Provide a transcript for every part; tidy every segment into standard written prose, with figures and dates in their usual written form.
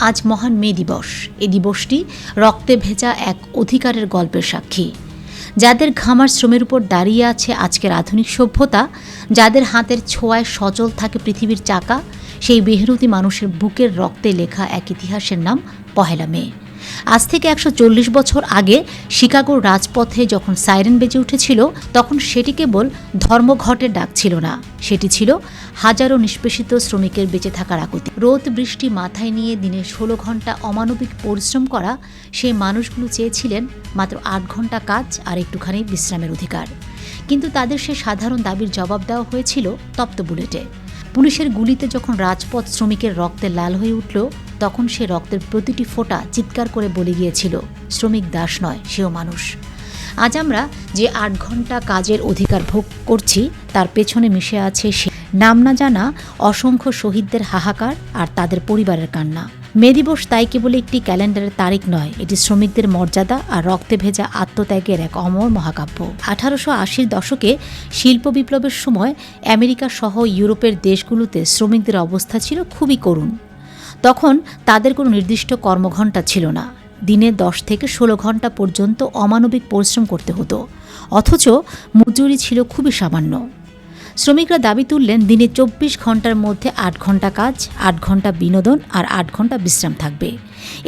আজ মহান মে দিবস। এই দিবসটি রক্তে ভেজা এক অধিকারের গল্পের সাক্ষী। যাদের ঘামার শ্রমের উপর দাঁড়িয়ে আছে আজকের আধুনিক সভ্যতা, যাদের হাতের ছোঁয়ায় সচল থাকে পৃথিবীর চাকা, সেই মেহনতি মানুষের বুকের রক্তে লেখা এক ইতিহাসের নাম পহেলা মে। আজ থেকে 140 বছর আগে শিকাগোর রাজপথে যখন সাইরেন বেজে উঠেছিল, তখন সেটি কেবল ধর্মঘটের ডাক ছিল না, সেটি ছিল হাজারো নিষ্পেষিত শ্রমিকের বেঁচে থাকার আকুতি। রোদ বৃষ্টি মাথায় নিয়ে দিনে 16 ঘন্টা অমানবিক পরিশ্রম করা সেই মানুষগুলো চেয়েছিলেন মাত্র 8 ঘন্টা কাজ আর একটুখানি বিশ্রামের অধিকার। কিন্তু তাদের সে সাধারণ দাবির জবাব দেওয়া হয়েছিল তপ্ত বুলেটে। পুলিশের গুলিতে যখন রাজপথ শ্রমিকের রক্তে লাল হয়ে উঠল, তখন সে রক্তের প্রতিটি ফোঁটা চিৎকার করে বলে গিয়েছিল, শ্রমিক দাস নয়, সেও মানুষ। আজ আমরা যে 8 ঘন্টা কাজের অধিকার ভোগ করছি, তার পেছনে মিশে আছে সে নাম না জানা অসংখ্য শহীদদের হাহাকার আর তাদের পরিবারের কান্না। মে দিবস তাই কেবল একটি ক্যালেন্ডারের তারিখ নয়, এটি শ্রমিকদের মর্যাদা আর রক্তে ভেজা আত্মত্যাগের এক অমর মহাকাব্য। 1880-র দশকে শিল্প বিপ্লবের সময় আমেরিকা সহ ইউরোপের দেশগুলোতে শ্রমিকদের অবস্থা ছিল খুবই করুণ। তখন তাদের কোনো নির্দিষ্ট কর্মঘণ্টা ছিল না। দিনে 10 থেকে 16 ঘন্টা পর্যন্ত অমানবিক পরিশ্রম করতে হতো, অথচ মজুরি ছিল খুবই সামান্য। শ্রমিকরা দাবি তুললেন, দিনে 24 ঘন্টার মধ্যে 8 ঘন্টা কাজ, 8 ঘন্টা বিনোদন আর 8 ঘন্টা বিশ্রাম থাকবে।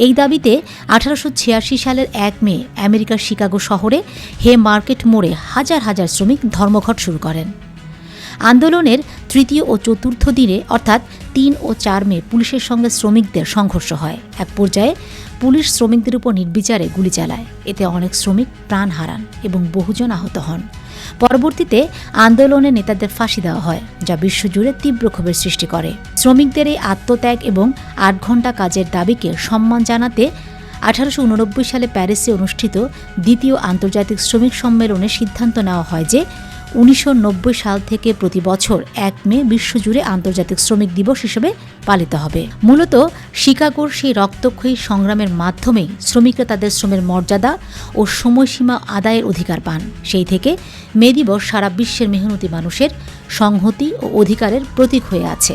এই দাবিতে 1886 সালের 1 মে আমেরিকার শিকাগো শহরে হে মার্কেট মোড়ে হাজার হাজার শ্রমিক ধর্মঘট শুরু করেন। আন্দোলনের তৃতীয় ও চতুর্থ দিনে অর্থাৎ 3 ও 4 মে পুলিশের সঙ্গে শ্রমিকদের সংঘর্ষ হয়। এক পর্যায়ে পুলিশ শ্রমিকদের উপর নির্বিচারে গুলি চালায়। এতে অনেক শ্রমিক প্রাণ হারান এবং বহুজন আহত হন। পরবর্তীতে আন্দোলনের নেতাদের ফাঁসি দেওয়া হয়, যা বিশ্বজুড়ে তীব্র ক্ষোভের সৃষ্টি করে। শ্রমিকদের এই আত্মত্যাগ এবং 8 ঘন্টা কাজের দাবিকে সম্মান জানাতে 1889 সালে প্যারিসে অনুষ্ঠিত দ্বিতীয় আন্তর্জাতিক শ্রমিক সম্মেলনে সিদ্ধান্ত নেওয়া হয় যে 1990 সাল থেকে প্রতি বছর 1 মে বিশ্বজুড়ে আন্তর্জাতিক শ্রমিক দিবস হিসেবে পালিত হবে। মূলত শিকাগোর সেই রক্তক্ষয়ী সংগ্রামের মাধ্যমেই শ্রমিকরা তাদের শ্রমের মর্যাদা ও সময়সীমা আদায়ের অধিকার পান। সেই থেকে মে দিবস সারা বিশ্বের মেহনতি মানুষের সংহতি ও অধিকারের প্রতীক হয়ে আছে।